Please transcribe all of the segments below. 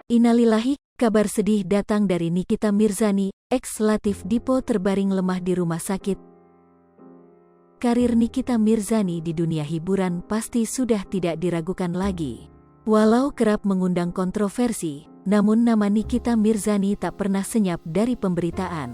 Innalillahi, kabar sedih datang dari Nikita Mirzani, ex Latif Dipo terbaring lemah di rumah sakit. Karir Nikita Mirzani di dunia hiburan pasti sudah tidak diragukan lagi. Walau kerap mengundang kontroversi, namun nama Nikita Mirzani tak pernah senyap dari pemberitaan.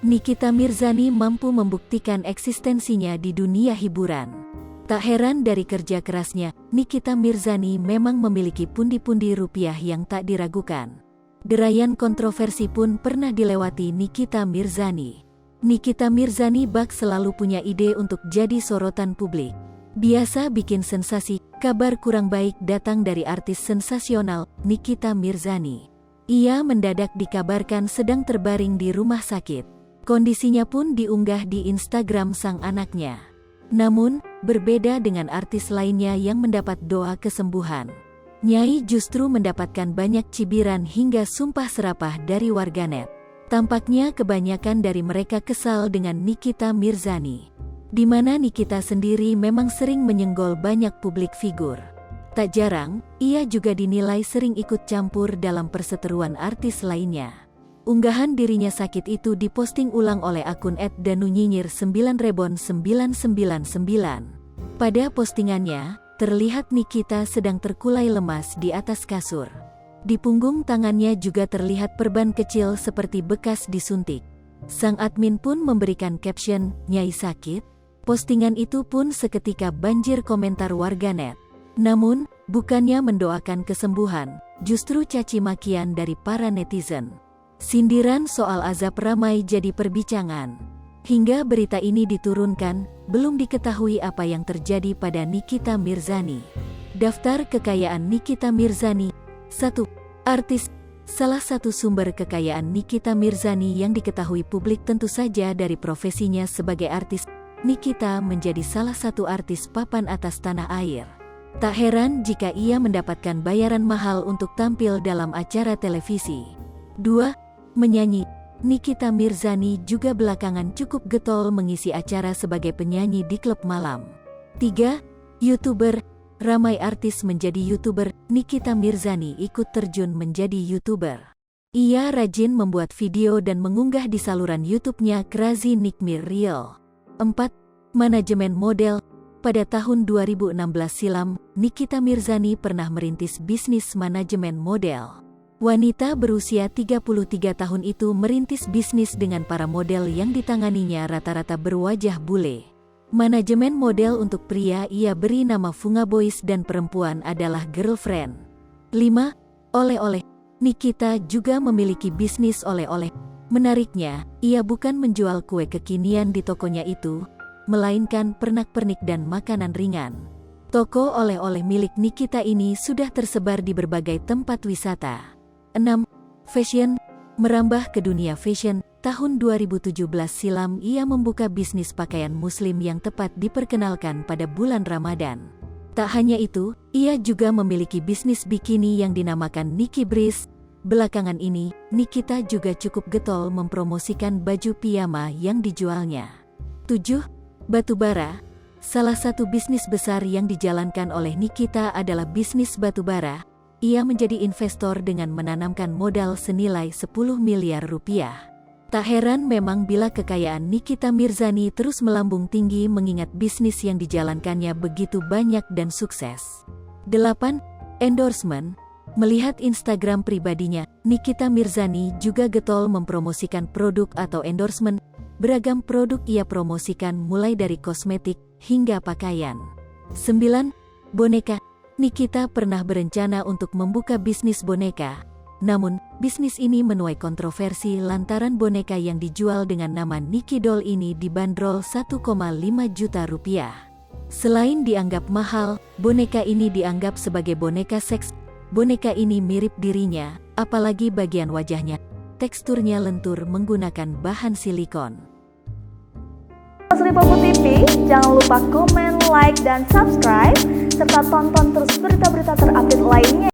Nikita Mirzani mampu membuktikan eksistensinya di dunia hiburan. Tak heran dari kerja kerasnya, Nikita Mirzani memang memiliki pundi-pundi rupiah yang tak diragukan. Derayan kontroversi pun pernah dilewati Nikita Mirzani. Nikita Mirzani bak selalu punya ide untuk jadi sorotan publik. Biasa bikin sensasi, kabar kurang baik datang dari artis sensasional, Nikita Mirzani. Ia mendadak dikabarkan sedang terbaring di rumah sakit. Kondisinya pun diunggah di Instagram sang anaknya. Namun, berbeda dengan artis lainnya yang mendapat doa kesembuhan. Nyai justru mendapatkan banyak cibiran hingga sumpah serapah dari warganet. Tampaknya kebanyakan dari mereka kesal dengan Nikita Mirzani. Di mana Nikita sendiri memang sering menyenggol banyak publik figur. Tak jarang, ia juga dinilai sering ikut campur dalam perseteruan artis lainnya. Unggahan dirinya sakit itu diposting ulang oleh akun @danunyinyir9rebon999. Pada postingannya, terlihat Nikita sedang terkulai lemas di atas kasur. Di punggung tangannya juga terlihat perban kecil seperti bekas disuntik. Sang admin pun memberikan caption, "Nyai sakit?" Postingan itu pun seketika banjir komentar warganet. Namun, bukannya mendoakan kesembuhan, justru caci makian dari para netizen. Sindiran soal azab ramai jadi perbincangan. Hingga berita ini diturunkan, belum diketahui apa yang terjadi pada Nikita Mirzani. Daftar kekayaan Nikita Mirzani. 1. Artis. Salah satu sumber kekayaan Nikita Mirzani yang diketahui publik tentu saja dari profesinya sebagai artis. Nikita menjadi salah satu artis papan atas tanah air. Tak heran jika ia mendapatkan bayaran mahal untuk tampil dalam acara televisi. 2. Menyanyi. Nikita Mirzani juga belakangan cukup getol mengisi acara sebagai penyanyi di klub malam. 3. YouTuber. Ramai artis menjadi YouTuber, Nikita Mirzani ikut terjun menjadi YouTuber. Ia rajin membuat video dan mengunggah di saluran YouTube-nya Crazy Nikmir Real. 4. Manajemen model. Pada tahun 2016 silam, Nikita Mirzani pernah merintis bisnis manajemen model. Wanita berusia 33 tahun itu merintis bisnis dengan para model yang ditanganinya rata-rata berwajah bule. Manajemen model untuk pria ia beri nama Funga Boys dan perempuan adalah Girlfriend. 5. Oleh-oleh. Nikita juga memiliki bisnis oleh-oleh. Menariknya, ia bukan menjual kue kekinian di tokonya itu, melainkan pernak-pernik dan makanan ringan. Toko oleh-oleh milik Nikita ini sudah tersebar di berbagai tempat wisata. 6. Fashion. Merambah ke dunia fashion, tahun 2017 silam ia membuka bisnis pakaian muslim yang tepat diperkenalkan pada bulan Ramadan. Tak hanya itu, ia juga memiliki bisnis bikini yang dinamakan Nikki Breeze. Belakangan ini, Nikita juga cukup getol mempromosikan baju piyama yang dijualnya. 7. Batubara. Salah satu bisnis besar yang dijalankan oleh Nikita adalah bisnis batubara. Ia menjadi investor dengan menanamkan modal senilai 10 miliar rupiah. Tak heran memang bila kekayaan Nikita Mirzani terus melambung tinggi mengingat bisnis yang dijalankannya begitu banyak dan sukses. 8. Endorsement. Melihat Instagram pribadinya, Nikita Mirzani juga getol mempromosikan produk atau endorsement. Beragam produk ia promosikan mulai dari kosmetik hingga pakaian. 9. Boneka. Nikita pernah berencana untuk membuka bisnis boneka. Namun, bisnis ini menuai kontroversi lantaran boneka yang dijual dengan nama Nikki Doll ini dibanderol 1,5 juta rupiah. Selain dianggap mahal, boneka ini dianggap sebagai boneka seks. Boneka ini mirip dirinya, apalagi bagian wajahnya. Teksturnya lentur menggunakan bahan silikon. Lipopo TV, jangan lupa komen, like, dan subscribe, serta tonton terus berita-berita terupdate lainnya.